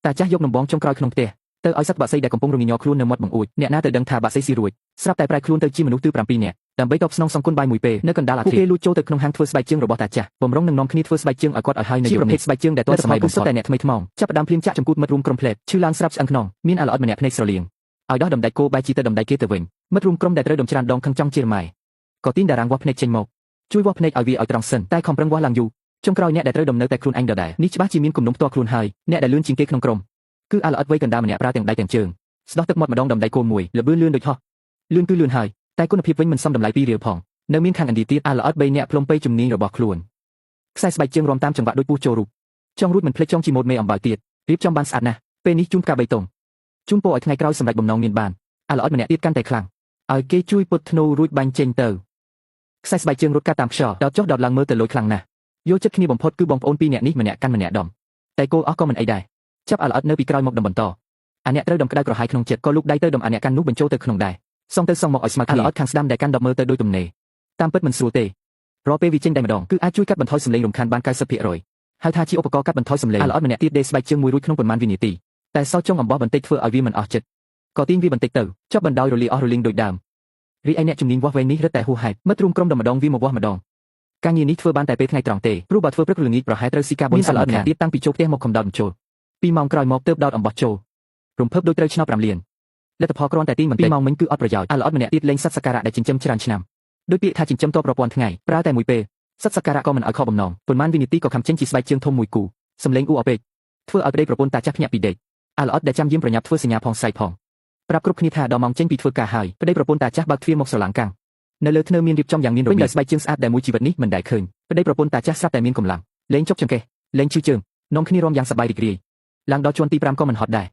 តាចាស់យកដំបងចុងក្រោយក្នុងផ្ទះទៅឲ្យសត្វបក្សីដែលកំពុងរងាញខ្លួននៅមាត់បង្អួចអ្នកណាទៅដឹងថាបក្សីស៊ីរួចស្រាប់តែប្រែខ្លួនទៅជាមនុស្សទើប7នាក់ដើម្បីតបស្នងសងគុណបាយមួយពេលនៅកណ្ដាលអាធ្រាត្រពួកគេលួចចូលទៅក្នុងហាងធ្វើស្បែកជើងរបស់តាចាស់បំរុងនឹងនាំគ្នាធ្វើស្បែកជើងឲ្យគាត់ឲ្យហើយនៅប្រភេទស្បែកជើងដែលទាន់សម័យបំផុតតែអ្នកថ្មីថ្មោងចាប់ផ្ដើមភ្លាមចាក់ចំគូតមិត្តរួមក្រុមផ្លេតឈឺឡើងស្រាប់ស្អឹងខ្នងមានអាល្អិតម្នាក់ភ្នែកស្រលៀងឲ្យដោះដំដាច់គោបែរជាទៅដំដាច់គេទៅវិញមិត្តរួមក្រុមដែលត្រូវដំច្រានដងខឹងចង់ជាម៉ែក៏ទីនតារាងវាស់ភ្នែកចេញមកជួយវាស់ភ្នែកឲ្យវាឲ្យត្រង់សិនតែខំប្រឹងវាស់ឡើងយូរចុងក្រោយអ្នកដែលត្រូវដំណើរតែខ្លួនឯងដដែលនេះច្បាស់ជាមានគំនុំផ្ទាល់ខ្លួនហើយអ្នកដែលលឿនជាងគេក្នុងក្រុមគឺអាល្អិតវ័យកណ្ដាលម្នាក់ប្រើទាំងដៃទាំងជើងស្ដោះទឹកមាត់ម្ដងដំដៃគោមួយលបឿនលឿនដូចហោះលឿនគឺលឿនហើយតែគុណភាពវិញមិនសមតម្លៃ2រៀលផងនៅមានខាងឥណ្ឌាទៀតអាល្អិត3នាក់ផ្លុំពេជំនាញរបស់ខ្លួនខ្សែស្បែកជើងរំតាមចង្វាក់ដូចពស់ចូលរូបចង់រួចមិនភ្លេចចង់ជាម៉ូដមេអំបៅទៀតរៀបចំបានស្អាតណាស់ពេលនេះជូនផ្កា3តុងជូនពរឲ្យថ្ងៃក្រោយសម្រេចបំណងមានបានអាល្អិតម្នាក់ទៀតកាន់តែខ្លាំងឲ្យគេជួយពុតធ្នូរួចបាញ់ចេញទៅខ្សែស្បែកជើងរត់កាត់តាមខ្យល់ដោតចុះដោតឡើងមើលទៅលួចខ្លាំងណាស់យកចិត្តគ្នាបំផុតគឺបងប្អូន2នាក់នេះម្នាក់កាន់ម្នាក់ដំតែគោលអស់ក៏មិនអីដែរចាប់អាល្អិតនៅពីក្រោយមកដំបន្តអាអ្នកត្រូវដំក្តៅក្រហាយក្នុងចិត្តក៏លូកដៃទៅដំអាអ្នកកាន់នោះបញ្ចូលទៅក្នុងដែរសងទៅសងមកឲ្យស្មើគ្នាអាល្អិតខាងស្ដាំដែលកាន់ដប់មើលទៅដូចទំនេរតាមពិតមិនស្រួលទេរាល់ពេលវាចេញតែម្ដងគឺអាចជួយកាត់បន្ថយសំឡេងរំខានបាន90%ហើយថាជាឧបករណ៍កាត់បន្ថយសំឡេងអាល្អិតម្នាក់ទៀតដេកស្បែកជើងមួយរួចក្នុងប៉ុន្មានវិនាទីតែសោចចុងអំបោះបន្តិចធ្វើឲ្យវាមិនអស់ចិត្តក៏ទាញវាបន្តិចទៅចប់បណ្ដោយរលាអស់រលីងដូចដើមរីឯអ្នកជំនាញវាស់វែងនេះរឹតតែហួសហេតុមិត្តរួមក្រុមដំម្ដងវាមកវាស់ម្ដងការងារនេះធ្វើបានតែពេលថ្ងៃត្រង់ទេព្រោះបើធ្វើព្រឹកល្ងាចប្រហែលត្រូវស៊ីការប៊ុនសាឡាត់ម្នាក់ទៀតតាំងពីចូលផ្ទះមកខំដោតបញ្ចូល2ម៉ោងក្រោយមកទើបដោតអំបោះចូលរំភើបដូចត្រូវឆ្នោត5លានលទ្ធផលគ្រាន់តែទាញបន្តិច2ម៉ោងមិញគឺអត់ប្រយោជន៍អាល្អិតម្នាក់ទៀតលេងសត្វសក្ការៈដែលចិញ្ចឹមច្រើនឆ្នាំដោយពាក្យថាចិញ្ចឹមតប្រព័ន្ធថ្ងៃប្រើតែមួយពេលសត្វសក្ការៈក៏មិនឲ្យខកបំណងប៉ុន្មានវិនាទីក៏ខំចេញជាស្បែកជើងធំមួយគូសំឡេងអ៊ូអពេកធ្វើឲ្យប្តីប្រពន្ធតាចាស់ភ្ញាក់ពីដេកអាល្អិតដែលចាំយាមប្រញាប់ធ្វើសញ្ញាផងស្រែកផងប្រាប់គ្រប់គ្នាថាដល់ម៉ោងចេញពីធ្វើការហើយប្តីប្រពន្ធតាចាស់បើកទ្វារមកស្រឡាំងកាំងនៅលើធ្នើមានរៀបចំយ៉ាងមានរបៀបស្បែកជើងស្អាតដែលមួយជីវិតនេះមិនដែលឃើញប្តីប្រពន្ធតាចាស់ស្រាប់តែមានកម្លាំងលេងជប់ចង្កេះលេងឈឺជើងនាំគ្នារំយ៉ាងសប្បាយរីករាយឡើងដល់ជាន់ទី5ក៏មិនហត់ដែរ